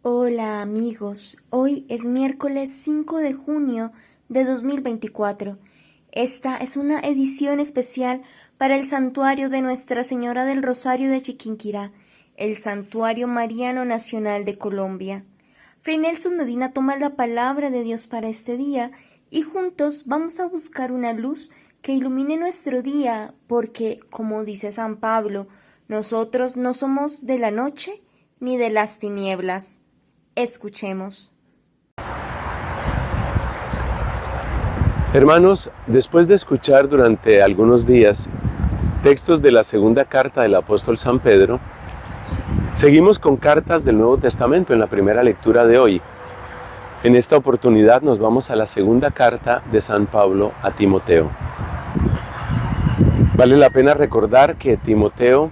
Hola amigos, hoy es miércoles 5 de junio de 2024. Esta es una edición especial para el santuario de Nuestra Señora del Rosario de Chiquinquirá, el Santuario Mariano Nacional de Colombia. Fray Nelson Medina toma la palabra de Dios para este día y juntos vamos a buscar una luz que ilumine nuestro día porque, como dice San Pablo, nosotros no somos de la noche ni de las tinieblas. Escuchemos. Hermanos, después de escuchar durante algunos días textos de la segunda carta del apóstol San Pedro, seguimos con cartas del Nuevo Testamento en la primera lectura de hoy. En esta oportunidad nos vamos a la segunda carta de San Pablo a Timoteo. Vale la pena recordar que Timoteo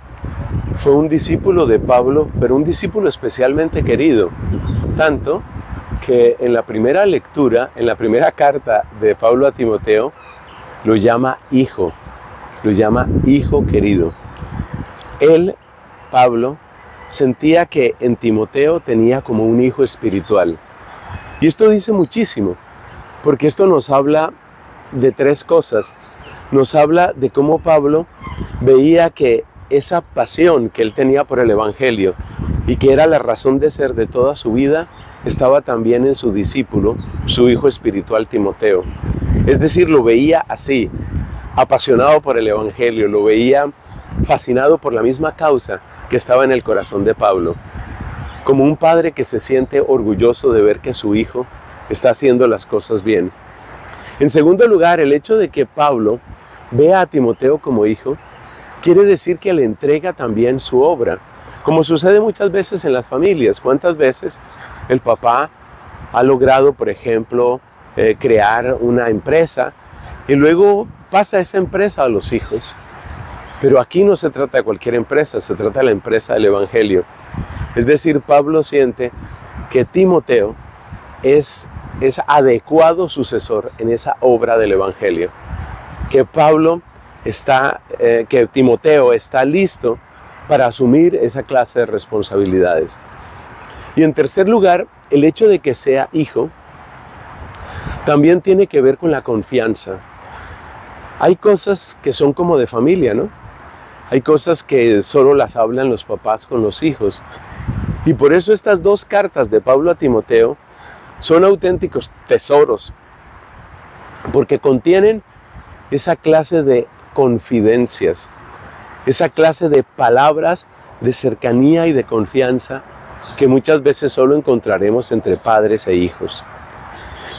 fue un discípulo de Pablo, pero un discípulo especialmente querido, tanto que en la primera lectura, en la primera carta de Pablo a Timoteo, lo llama hijo querido. Él, Pablo, sentía que en Timoteo tenía como un hijo espiritual. Y esto dice muchísimo, porque esto nos habla de tres cosas. Nos habla de cómo Pablo veía que esa pasión que él tenía por el Evangelio y que era la razón de ser de toda su vida, estaba también en su discípulo, su hijo espiritual Timoteo. Es decir, lo veía así, apasionado por el Evangelio, lo veía fascinado por la misma causa que estaba en el corazón de Pablo, como un padre que se siente orgulloso de ver que su hijo está haciendo las cosas bien. En segundo lugar, el hecho de que Pablo vea a Timoteo como hijo, quiere decir que le entrega también su obra, como sucede muchas veces en las familias. ¿Cuántas veces el papá ha logrado, por ejemplo, crear una empresa y luego pasa esa empresa a los hijos? Pero aquí no se trata de cualquier empresa, se trata de la empresa del Evangelio. Es decir, Pablo siente que Timoteo es adecuado sucesor en esa obra del Evangelio, que que Timoteo está listo para asumir esa clase de responsabilidades. Y en tercer lugar, el hecho de que sea hijo también tiene que ver con la confianza. Hay cosas que son como de familia, ¿no? Hay cosas que solo las hablan los papás con los hijos. Y por eso estas dos cartas de Pablo a Timoteo son auténticos tesoros, porque contienen esa clase de confidencias, esa clase de palabras de cercanía y de confianza que muchas veces solo encontraremos entre padres e hijos.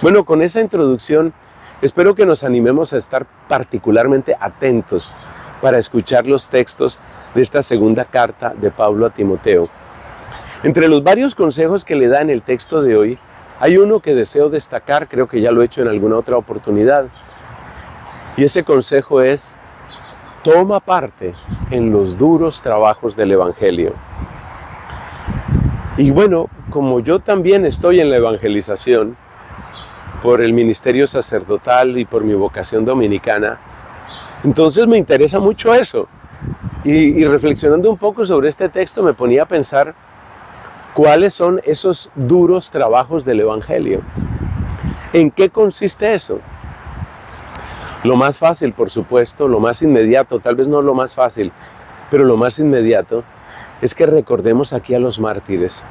Bueno, con esa introducción espero que nos animemos a estar particularmente atentos para escuchar los textos de esta segunda carta de Pablo a Timoteo. Entre los varios consejos que le da en el texto de hoy, hay uno que deseo destacar, creo que ya lo he hecho en alguna otra oportunidad, y ese consejo es: toma parte en los duros trabajos del Evangelio. Y bueno, como yo también estoy en la evangelización, por el ministerio sacerdotal y por mi vocación dominicana, entonces me interesa mucho eso. Y reflexionando un poco sobre este texto me ponía a pensar cuáles son esos duros trabajos del Evangelio. ¿En qué consiste eso? Lo más fácil, por supuesto, lo más inmediato, tal vez no lo más fácil, pero lo más inmediato es que recordemos aquí a los mártires.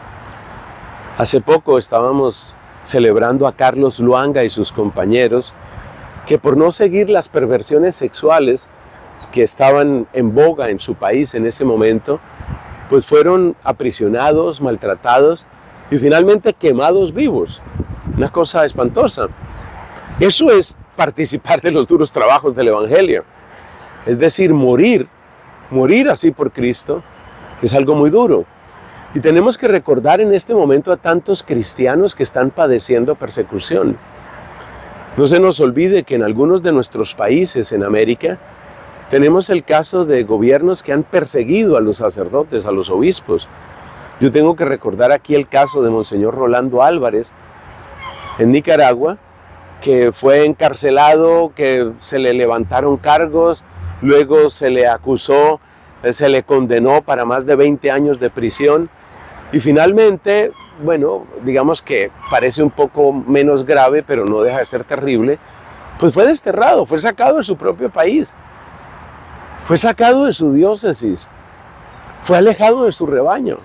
Hace poco estábamos celebrando a Carlos Luanga y sus compañeros, que por no seguir las perversiones sexuales que estaban en boga en su país en ese momento, pues fueron aprisionados, maltratados y finalmente quemados vivos. Una cosa espantosa. Eso es participar de los duros trabajos del Evangelio. Es decir, morir así por Cristo es algo muy duro. Y tenemos que recordar en este momento a tantos cristianos que están padeciendo persecución. No se nos olvide que en algunos de nuestros países en América tenemos el caso de gobiernos que han perseguido a los sacerdotes, a los obispos. Yo tengo que recordar aquí el caso de Monseñor Rolando Álvarez en Nicaragua, que fue encarcelado, que se le levantaron cargos, luego se le acusó, se le condenó para más de 20 años de prisión Y finalmente, bueno, digamos que parece un poco menos grave, pero no deja de ser terrible, pues fue desterrado, fue sacado de su propio país, fue sacado de su diócesis, fue alejado de su rebaño.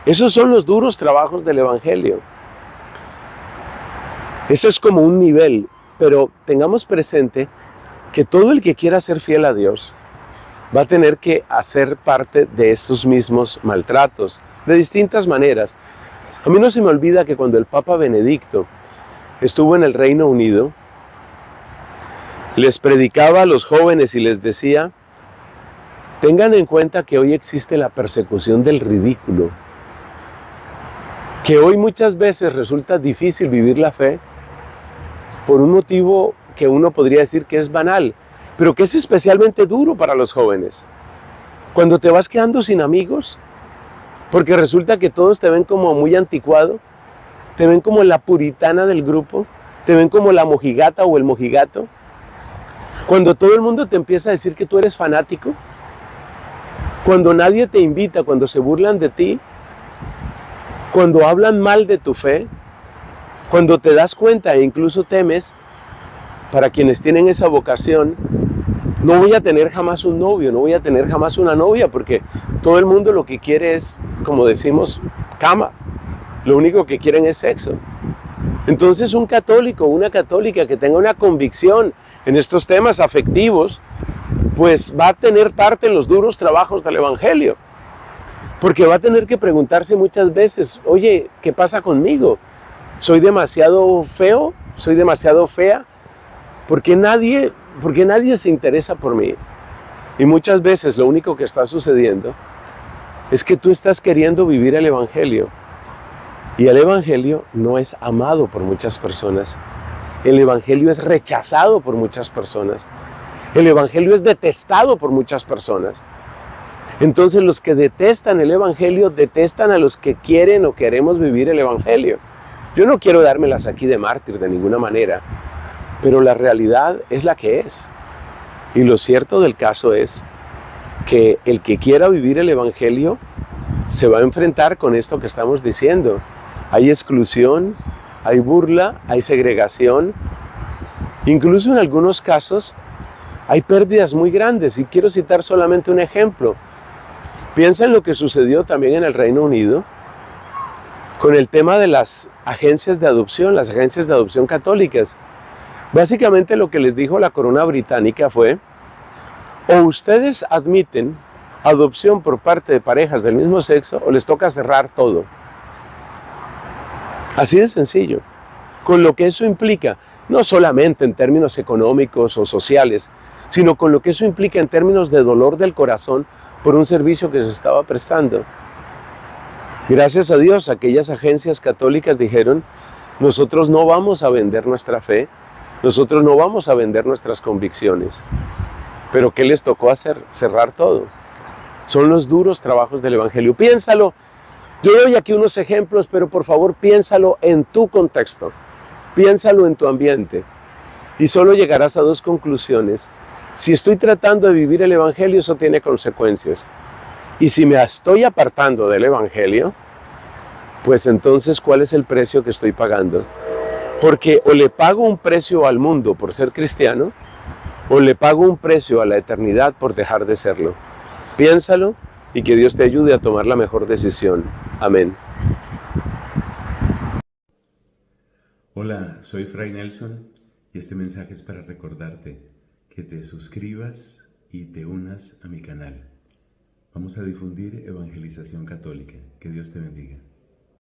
Esos son los duros trabajos del Evangelio. Ese es como un nivel, pero tengamos presente que todo el que quiera ser fiel a Dios va a tener que hacer parte de estos mismos maltratos, de distintas maneras. A mí no se me olvida que cuando el Papa Benedicto estuvo en el Reino Unido, les predicaba a los jóvenes y les decía: tengan en cuenta que hoy existe la persecución del ridículo, que hoy muchas veces resulta difícil vivir la fe por un motivo que uno podría decir que es banal, pero que es especialmente duro para los jóvenes. Cuando te vas quedando sin amigos, porque resulta que todos te ven como muy anticuado, te ven como la puritana del grupo, te ven como la mojigata o el mojigato. Cuando todo el mundo te empieza a decir que tú eres fanático, cuando nadie te invita, cuando se burlan de ti, cuando hablan mal de tu fe, cuando te das cuenta e incluso temes, para quienes tienen esa vocación, no voy a tener jamás un novio, no voy a tener jamás una novia, porque todo el mundo lo que quiere es, como decimos, cama. Lo único que quieren es sexo. Entonces un católico, una católica que tenga una convicción en estos temas afectivos, pues va a tener parte en los duros trabajos del Evangelio. Porque va a tener que preguntarse muchas veces: oye, ¿qué pasa conmigo? ¿Soy demasiado feo? ¿Soy demasiado fea? ¿Por qué nadie se interesa por mí? Y muchas veces lo único que está sucediendo es que tú estás queriendo vivir el Evangelio. Y el Evangelio no es amado por muchas personas. El Evangelio es rechazado por muchas personas. El Evangelio es detestado por muchas personas. Entonces los que detestan el Evangelio detestan a los que quieren o queremos vivir el Evangelio. Yo no quiero dármelas aquí de mártir de ninguna manera, pero la realidad es la que es. Y lo cierto del caso es que el que quiera vivir el Evangelio se va a enfrentar con esto que estamos diciendo. Hay exclusión, hay burla, hay segregación. Incluso en algunos casos hay pérdidas muy grandes. Y quiero citar solamente un ejemplo. Piensa en lo que sucedió también en el Reino Unido con el tema de las agencias de adopción católicas. Básicamente lo que les dijo la corona británica fue: o ustedes admiten adopción por parte de parejas del mismo sexo, o les toca cerrar todo. Así de sencillo. Con lo que eso implica, no solamente en términos económicos o sociales, sino con lo que eso implica en términos de dolor del corazón por un servicio que se estaba prestando. Gracias a Dios, aquellas agencias católicas dijeron: nosotros no vamos a vender nuestra fe, nosotros no vamos a vender nuestras convicciones. Pero ¿qué les tocó hacer? Cerrar todo. Son los duros trabajos del Evangelio. Piénsalo. Yo doy aquí unos ejemplos, pero por favor piénsalo en tu contexto. Piénsalo en tu ambiente. Y solo llegarás a dos conclusiones. Si estoy tratando de vivir el Evangelio, eso tiene consecuencias. Y si me estoy apartando del Evangelio, pues entonces, ¿cuál es el precio que estoy pagando? Porque o le pago un precio al mundo por ser cristiano, o le pago un precio a la eternidad por dejar de serlo. Piénsalo y que Dios te ayude a tomar la mejor decisión. Amén. Hola, soy Fray Nelson y este mensaje es para recordarte que te suscribas y te unas a mi canal. Vamos a difundir evangelización católica. Que Dios te bendiga.